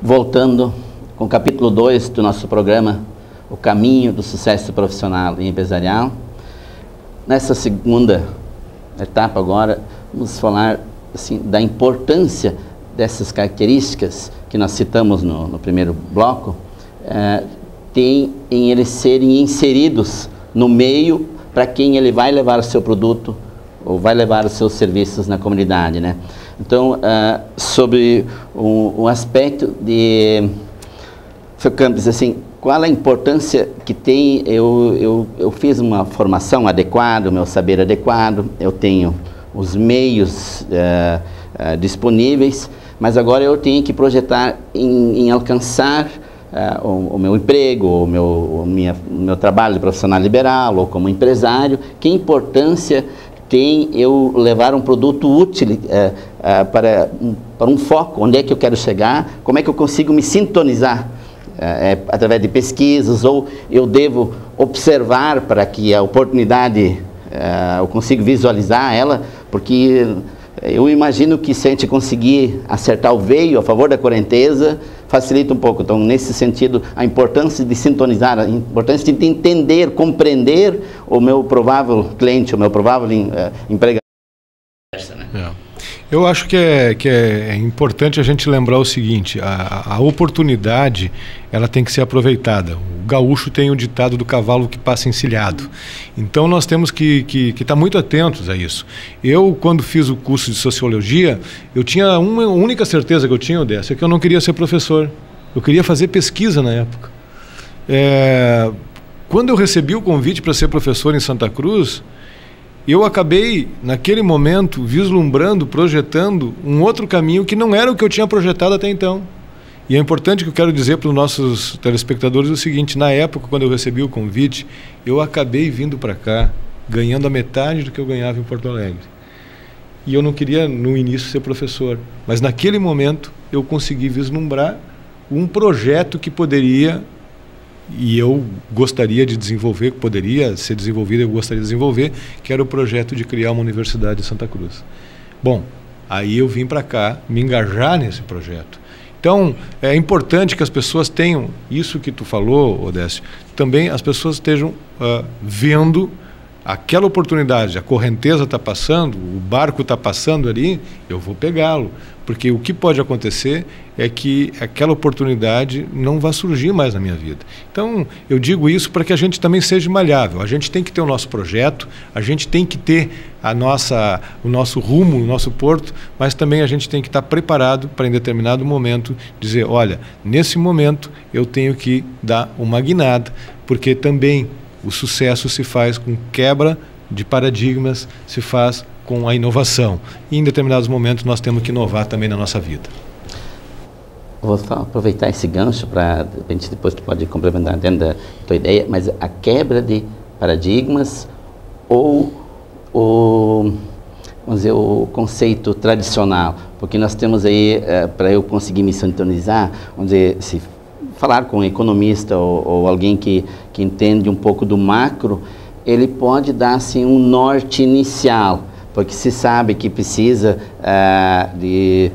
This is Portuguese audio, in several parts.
Voltando com o capítulo 2 do nosso programa, O Caminho do Sucesso Profissional e Empresarial. Nessa segunda etapa agora, vamos falar assim, da importância dessas características que nós citamos no primeiro bloco, em eles serem inseridos no meio para quem ele vai levar o seu produto ou vai levar os seus serviços na comunidade, né? Então, sobre o aspecto de Sr. Campos, assim, qual a importância que tem? Eu fiz uma formação adequada, o meu saber adequado, eu tenho os meios disponíveis, mas agora eu tenho que projetar em alcançar o meu emprego, o meu trabalho de profissional liberal ou como empresário. Que importância tem eu levar um produto útil para um foco, onde é que eu quero chegar, como é que eu consigo me sintonizar através de pesquisas, ou eu devo observar para que a oportunidade eu consiga visualizar ela, porque eu imagino que se a gente conseguir acertar o veio a favor da correnteza, facilita um pouco. Então, nesse sentido, a importância de sintonizar, a importância de entender, compreender o meu provável cliente, o meu provável empregado. Eu acho que é importante a gente lembrar o seguinte: a oportunidade, ela tem que ser aproveitada. O gaúcho tem o ditado do cavalo que passa encilhado. Então nós temos que estar muito atentos a isso. Eu, quando fiz o curso de Sociologia, eu tinha uma única certeza que eu tinha, Odécio, é que eu não queria ser professor. Eu queria fazer pesquisa na época. Quando eu recebi o convite para ser professor em Santa Cruz, eu acabei, naquele momento, vislumbrando, projetando um outro caminho que não era o que eu tinha projetado até então. E é importante que eu quero dizer para os nossos telespectadores o seguinte: na época, quando eu recebi o convite, eu acabei vindo para cá, ganhando a metade do que eu ganhava em Porto Alegre. E eu não queria, no início, ser professor. Mas, naquele momento, eu consegui vislumbrar um projeto que poderia... e eu gostaria de desenvolver, que poderia ser desenvolvido, eu gostaria de desenvolver, que era o projeto de criar uma universidade em Santa Cruz. Bom, aí eu vim para cá me engajar nesse projeto. Então, é importante que as pessoas tenham isso que tu falou, Odécio, também as pessoas estejam vendo aquela oportunidade, a correnteza está passando, o barco está passando ali, eu vou pegá-lo. Porque o que pode acontecer é que aquela oportunidade não vai surgir mais na minha vida. Então, eu digo isso para que a gente também seja maleável. A gente tem que ter o nosso projeto, a gente tem que ter o nosso rumo, o nosso porto, mas também a gente tem que estar preparado para, em determinado momento, dizer: olha, nesse momento eu tenho que dar uma guinada, porque também o sucesso se faz com quebra de paradigmas, se faz com a inovação. E em determinados momentos nós temos que inovar também na nossa vida. Vou só aproveitar esse gancho para, de repente, depois tu pode complementar dentro da tua ideia, mas a quebra de paradigmas ou vamos dizer, o conceito tradicional, porque nós temos aí, para eu conseguir me sintonizar, vamos dizer, se falar com um economista ou alguém que entende um pouco do macro, ele pode dar assim um norte inicial, porque se sabe que precisa de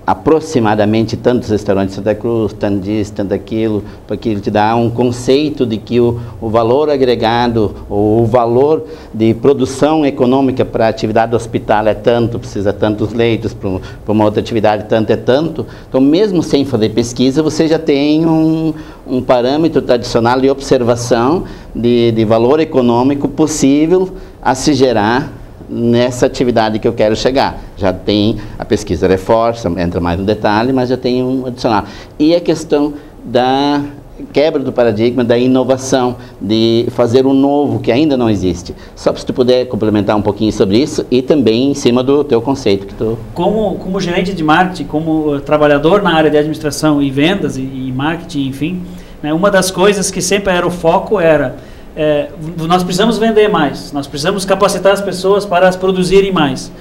aproximadamente tantos restaurantes de Santa Cruz, tanto disso, tanto aquilo, porque ele te dá um conceito de que o valor agregado, ou o valor de produção econômica para a atividade do hospital é tanto, precisa tantos leitos, para uma outra atividade tanto é tanto. Então, mesmo sem fazer pesquisa, você já tem um parâmetro tradicional de observação de valor econômico possível a se gerar nessa atividade que eu quero chegar. Já tem, a pesquisa reforça, entra mais no detalhe, mas já tem um adicional. E a questão da quebra do paradigma, da inovação, de fazer um novo que ainda não existe. Só se tu puder complementar um pouquinho sobre isso e também em cima do teu conceito que tu... Como gerente de marketing, como trabalhador na área de administração e vendas e marketing, enfim, né, uma das coisas que sempre era o foco era nós precisamos vender mais, nós precisamos capacitar as pessoas para as produzirem mais.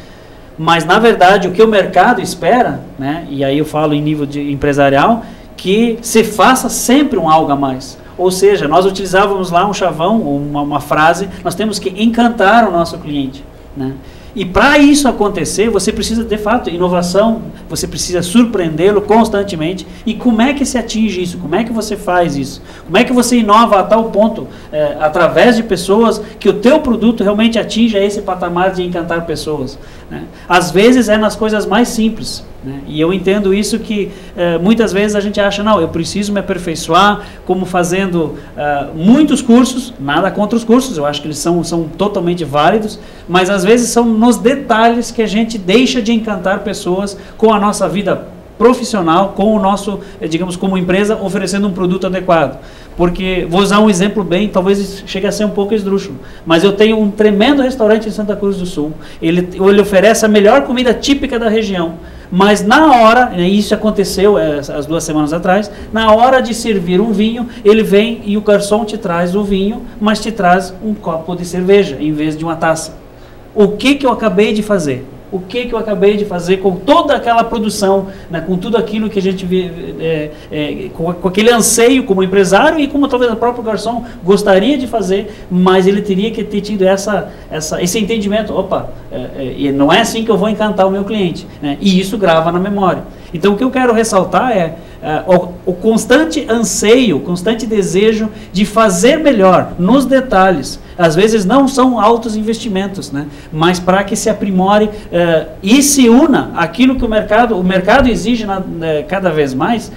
Mas, na verdade, o que o mercado espera, né, e aí eu falo em nível de empresarial, que se faça sempre um algo a mais. Ou seja, nós utilizávamos lá um chavão, uma frase, nós temos que encantar o nosso cliente, né? E para isso acontecer, você precisa, de fato, inovação, você precisa surpreendê-lo constantemente. E como é que se atinge isso? Como é que você faz isso? Como é que você inova a tal ponto, através de pessoas, que o teu produto realmente atinja esse patamar de encantar pessoas, né? Às vezes é nas coisas mais simples, né? E eu entendo isso que muitas vezes a gente acha, não, eu preciso me aperfeiçoar, como fazendo muitos cursos, nada contra os cursos, eu acho que eles são totalmente válidos, mas às vezes são nos detalhes que a gente deixa de encantar pessoas com a nossa vida profissional, com o nosso, digamos, como empresa, oferecendo um produto adequado. Porque, vou usar um exemplo bem, talvez chegue a ser um pouco esdrúxulo, mas eu tenho um tremendo restaurante em Santa Cruz do Sul, ele oferece a melhor comida típica da região, mas na hora, e isso aconteceu as 2 semanas atrás, na hora de servir um vinho, ele vem e o garçom te traz o vinho, mas te traz um copo de cerveja, em vez de uma taça. O que eu acabei de fazer? O que eu acabei de fazer com toda aquela produção, né, com tudo aquilo que a gente vê, com aquele anseio como empresário e como talvez o próprio garçom gostaria de fazer, mas ele teria que ter tido esse entendimento, opa, não é assim que eu vou encantar o meu cliente, né, e isso grava na memória. Então o que eu quero ressaltar é o constante anseio, o constante desejo de fazer melhor nos detalhes. Às vezes não são altos investimentos, né? Mas para que se aprimore e se una aquilo que o mercado exige cada vez mais,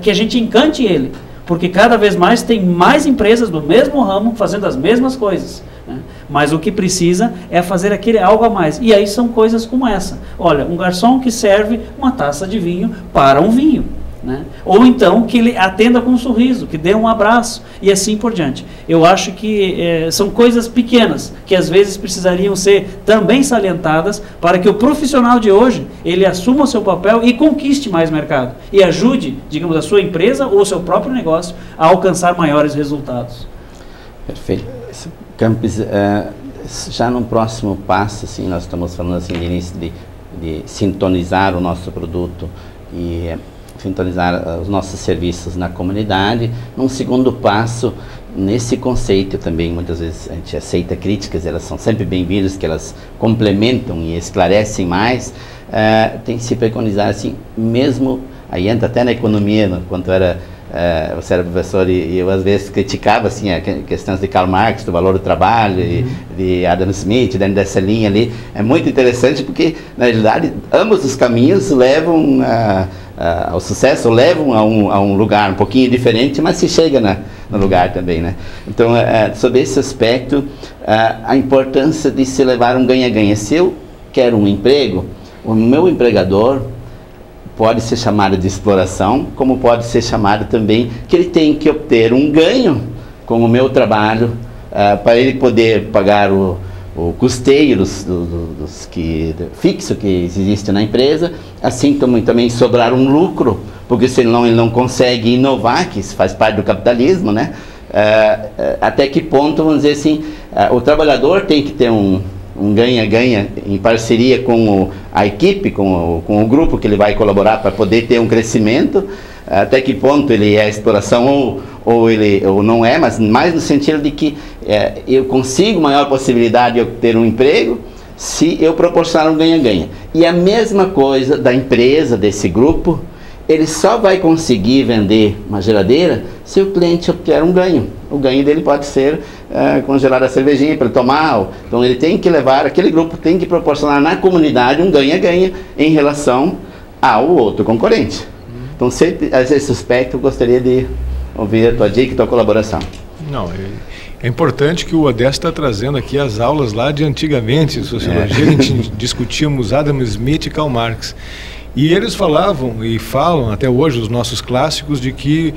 que a gente encante ele. Porque cada vez mais tem mais empresas do mesmo ramo fazendo as mesmas coisas, né? Mas o que precisa é fazer aquele algo a mais. E aí são coisas como essa. Olha, um garçom que serve uma taça de vinho para um vinho, né? Ou então que ele atenda com um sorriso, que dê um abraço e assim por diante. Eu acho que são coisas pequenas que às vezes precisariam ser também salientadas para que o profissional de hoje ele assuma o seu papel e conquiste mais mercado e ajude, digamos, a sua empresa ou o seu próprio negócio a alcançar maiores resultados. Perfeito. Campos, já no próximo passo, assim, nós estamos falando assim, de início de sintonizar o nosso produto e sintonizar os nossos serviços na comunidade. Num segundo passo, nesse conceito também, muitas vezes a gente aceita críticas, elas são sempre bem-vindas, que elas complementam e esclarecem mais. Tem que se preconizar assim, mesmo, aí entra até na economia, quanto você era professor e eu às vezes criticava assim, questões de Karl Marx, do valor do trabalho, de Adam Smith, dentro dessa linha ali. É muito interessante porque, na realidade, ambos os caminhos levam ao sucesso, levam a um lugar um pouquinho diferente, mas se chega no lugar também, né? Então, sobre esse aspecto, a importância de se levar um ganha-ganha. Se eu quero um emprego, o meu empregador pode ser chamado de exploração, como pode ser chamado também que ele tem que obter um ganho com o meu trabalho, para ele poder pagar o custeio fixo que existe na empresa, assim como também sobrar um lucro, porque senão ele não consegue inovar, que isso faz parte do capitalismo, né? Até que ponto, vamos dizer assim, o trabalhador tem que ter um ganha-ganha em parceria com a equipe, com o grupo que ele vai colaborar para poder ter um crescimento. Até que ponto ele é exploração ou não é, mas mais no sentido de que eu consigo maior possibilidade de obter um emprego se eu proporcionar um ganha-ganha. E a mesma coisa da empresa, desse grupo, ele só vai conseguir vender uma geladeira se o cliente obter um ganho. O ganho dele pode ser congelar a cervejinha para ele tomar. Então ele tem que levar, aquele grupo tem que proporcionar na comunidade um ganha-ganha em relação ao outro concorrente. Então, esse aspecto eu gostaria de ouvir a tua dica e tua colaboração. Não, é importante que o Odesto está trazendo aqui as aulas lá de antigamente, de sociologia, a gente discutíamos Adam Smith e Karl Marx. E eles falavam e falam até hoje, os nossos clássicos, de que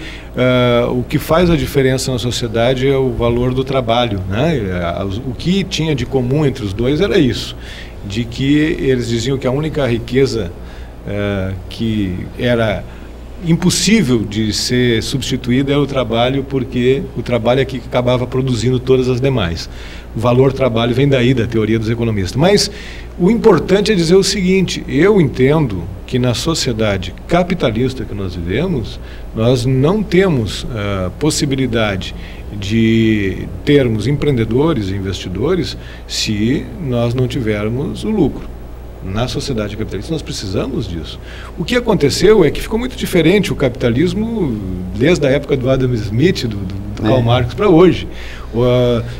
o que faz a diferença na sociedade é o valor do trabalho, né? O que tinha de comum entre os dois era isso, de que eles diziam que a única riqueza que era impossível de ser substituída era o trabalho, porque o trabalho é que acabava produzindo todas as demais. O valor trabalho vem daí, da teoria dos economistas. Mas o importante é dizer o seguinte: eu entendo que na sociedade capitalista que nós vivemos, nós não temos possibilidade de termos empreendedores e investidores se nós não tivermos o lucro. Na sociedade capitalista nós precisamos disso. O que aconteceu é que ficou muito diferente o capitalismo desde a época do Adam Smith, do Karl Marx, para hoje.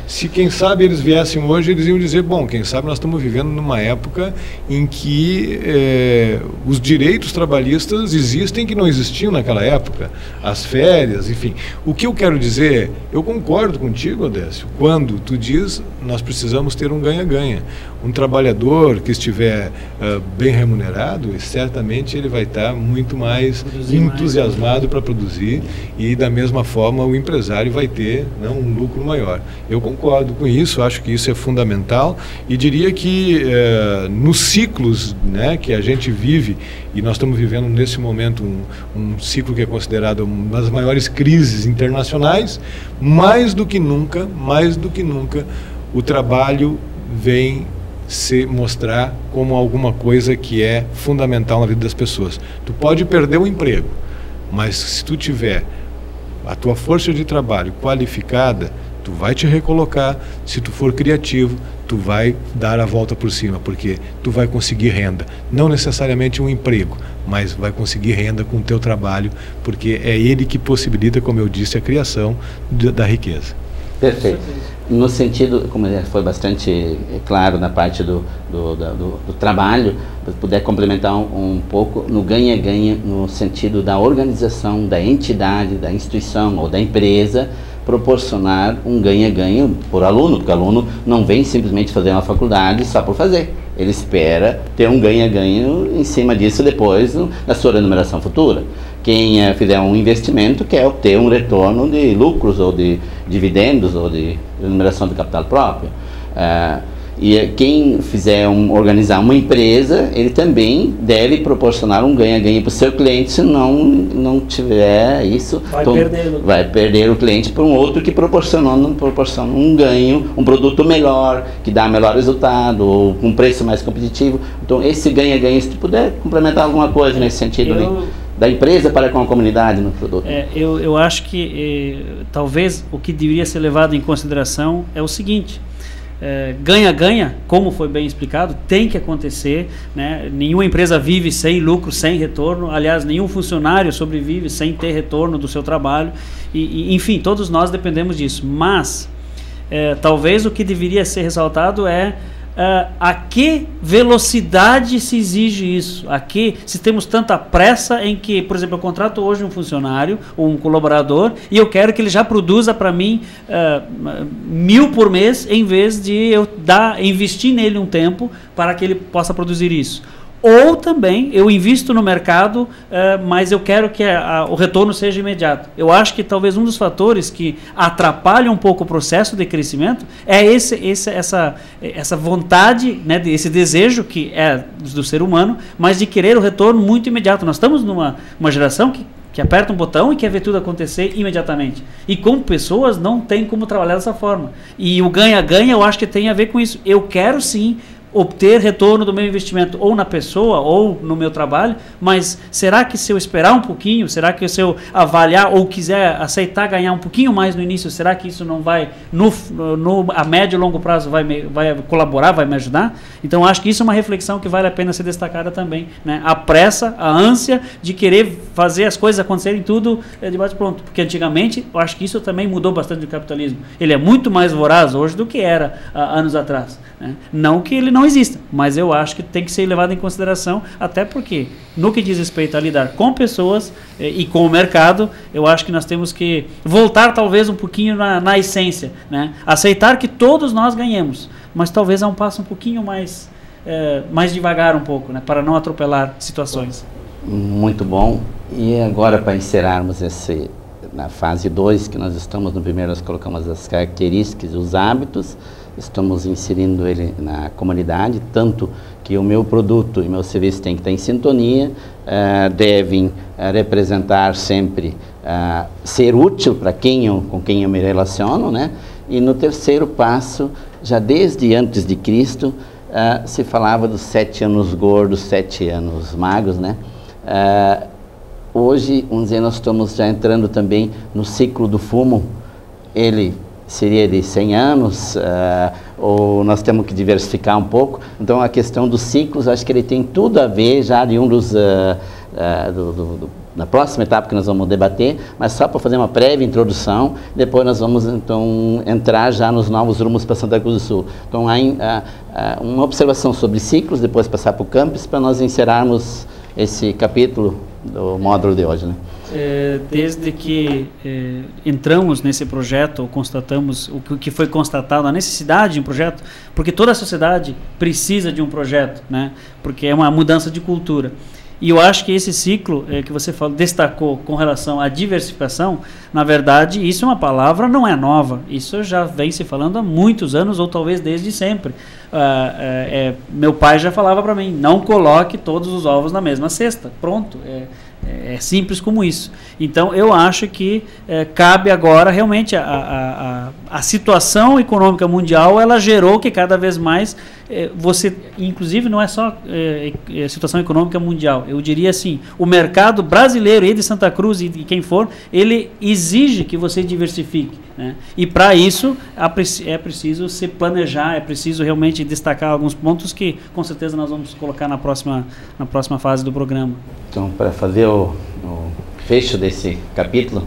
Se quem sabe eles viessem hoje, eles iam dizer, bom, quem sabe nós estamos vivendo numa época em que os direitos trabalhistas existem que não existiam naquela época, as férias, enfim. O que eu quero dizer, eu concordo contigo, Odécio, quando tu diz nós precisamos ter um ganha-ganha. Um trabalhador que estiver bem remunerado, certamente ele vai estar muito mais entusiasmado para produzir, e da mesma forma o empresário vai ter, né, um lucro maior. Eu concordo com isso, acho que isso é fundamental, e diria que nos ciclos, né, que a gente vive, e nós estamos vivendo nesse momento um ciclo que é considerado uma das maiores crises internacionais, mais do que nunca, o trabalho vem se mostrar como alguma coisa que é fundamental na vida das pessoas. Tu pode perder o emprego, mas se tu tiver a tua força de trabalho qualificada, tu vai te recolocar. Se tu for criativo, tu vai dar a volta por cima, porque tu vai conseguir renda, não necessariamente um emprego, mas vai conseguir renda com o teu trabalho, porque é ele que possibilita, como eu disse, a criação da riqueza. Perfeito. No sentido, como foi bastante claro na parte do trabalho, se puder complementar um pouco, no ganha-ganha, no sentido da organização, da entidade, da instituição ou da empresa, proporcionar um ganha-ganha por aluno, porque o aluno não vem simplesmente fazer uma faculdade só por fazer. Ele espera ter um ganha-ganha em cima disso depois na sua remuneração futura. Quem fizer um investimento quer obter um retorno de lucros ou de dividendos ou de remuneração do capital próprio. E quem fizer organizar uma empresa, ele também deve proporcionar um ganha-ganha para o seu cliente. Se não tiver isso, vai perder o cliente para um outro que proporciona um ganho, um produto melhor, que dá melhor resultado, ou com um preço mais competitivo. Então, esse ganha-ganha, se tu puder complementar alguma coisa nesse sentido da empresa para com a comunidade no produto. Eu acho que talvez o que deveria ser levado em consideração é o seguinte: ganha-ganha, como foi bem explicado, tem que acontecer, né? Nenhuma empresa vive sem lucro, sem retorno. Aliás, nenhum funcionário sobrevive sem ter retorno do seu trabalho. Enfim, todos nós dependemos disso. Mas talvez o que deveria ser ressaltado é a que velocidade se exige isso? Se temos tanta pressa em que, por exemplo, eu contrato hoje um funcionário ou um colaborador e eu quero que ele já produza para mim 1.000 por mês, em vez de eu investir nele um tempo para que ele possa produzir isso. Ou também eu invisto no mercado, mas eu quero que o retorno seja imediato. Eu acho que talvez um dos fatores que atrapalha um pouco o processo de crescimento é essa vontade, né, esse desejo que é do ser humano, mas de querer o retorno muito imediato. Nós estamos numa geração que aperta um botão e quer ver tudo acontecer imediatamente. E como pessoas não tem como trabalhar dessa forma. E o ganha-ganha eu acho que tem a ver com isso. Eu quero sim obter retorno do meu investimento, ou na pessoa, ou no meu trabalho, mas será que se eu esperar um pouquinho, será que se eu avaliar ou quiser aceitar ganhar um pouquinho mais no início, será que isso não vai, a médio e longo prazo, vai colaborar, vai me ajudar? Então, acho que isso é uma reflexão que vale a pena ser destacada também, né? A pressa, a ânsia de querer fazer as coisas acontecerem tudo de bate pronto, porque antigamente, eu acho que isso também mudou bastante do capitalismo. Ele é muito mais voraz hoje do que era anos atrás, né? Não que ele não exista, mas eu acho que tem que ser levado em consideração, até porque no que diz respeito a lidar com pessoas e com o mercado, eu acho que nós temos que voltar talvez um pouquinho na essência, né? Aceitar que todos nós ganhamos, mas talvez a um passo um pouquinho mais devagar um pouco, né? Para não atropelar situações. Muito bom. E agora, para encerrarmos na fase 2, que nós estamos no primeiro, nós colocamos as características, os hábitos, estamos inserindo ele na comunidade, tanto que o meu produto e meu serviço tem que estar em sintonia, devem representar sempre, ser útil para com quem eu me relaciono, né? E no terceiro passo, já desde antes de Cristo, se falava dos 7 anos gordos, 7 anos magros, né? Hoje, vamos dizer, nós estamos já entrando também no ciclo do fumo. Ele seria de 100 anos, ou nós temos que diversificar um pouco. Então, a questão dos ciclos, acho que ele tem tudo a ver já de um dos... na próxima etapa que nós vamos debater, mas só para fazer uma prévia introdução, depois nós vamos então entrar já nos novos rumos para Santa Cruz do Sul. Então, há uma observação sobre ciclos, depois passar para o campus, para nós encerrarmos esse capítulo do módulo de hoje, né? Desde que entramos nesse projeto, ou constatamos o que foi constatado, a necessidade de um projeto, porque toda a sociedade precisa de um projeto, né? Porque é uma mudança de cultura. E eu acho que esse ciclo que você falou, destacou com relação à diversificação, na verdade, isso é uma palavra, não é nova. Isso já vem se falando há muitos anos, ou talvez desde sempre. Meu pai já falava para mim, não coloque todos os ovos na mesma cesta. Pronto, é simples como isso. Então, eu acho que cabe agora, realmente, a situação econômica mundial, ela gerou que cada vez mais você, inclusive, não é só situação econômica mundial, eu diria assim, o mercado brasileiro e de Santa Cruz e quem for, ele exige que você diversifique, né? E para isso é preciso se planejar, é preciso realmente destacar alguns pontos que com certeza nós vamos colocar na próxima fase do programa. Então, para fazer o fecho desse capítulo,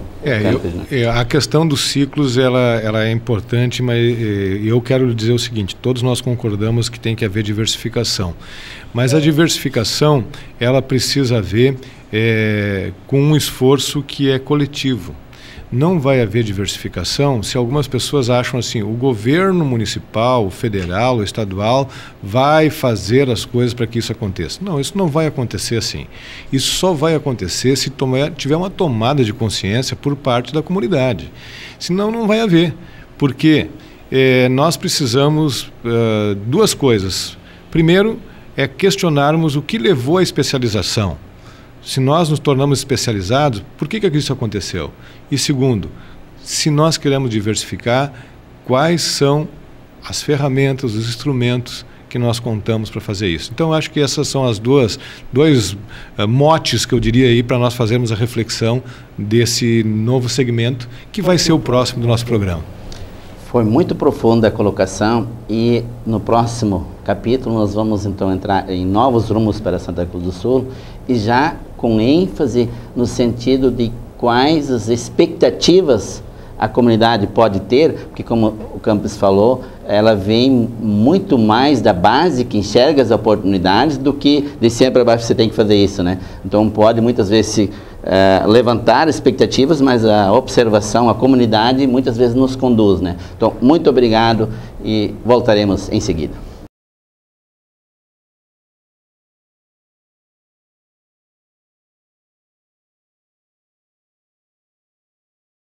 a questão dos ciclos ela é importante, mas eu quero dizer o seguinte: todos nós concordamos que tem que haver diversificação, mas a diversificação ela precisa haver com um esforço que é coletivo. Não vai haver diversificação se algumas pessoas acham assim, o governo municipal, o federal, o estadual vai fazer as coisas para que isso aconteça. Não, isso não vai acontecer assim. Isso só vai acontecer se tiver uma tomada de consciência por parte da comunidade. Senão não vai haver. Porque nós precisamos duas coisas. Primeiro, é questionarmos o que levou à especialização. Se nós nos tornamos especializados, por que isso aconteceu? E segundo, se nós queremos diversificar, quais são as ferramentas, os instrumentos que nós contamos para fazer isso? Então, acho que essas são as dois motes que eu diria aí para nós fazermos a reflexão desse novo segmento que vai ser o próximo do nosso programa. Foi muito profunda a colocação e no próximo capítulo nós vamos então entrar em novos rumos para Santa Cruz do Sul e já com ênfase no sentido de quais as expectativas a comunidade pode ter, porque como o Campos falou, ela vem muito mais da base que enxerga as oportunidades do que de cima para baixo você tem que fazer isso, né? Então pode muitas vezes levantar expectativas, mas a observação, a comunidade muitas vezes nos conduz, né? Então muito obrigado e voltaremos em seguida.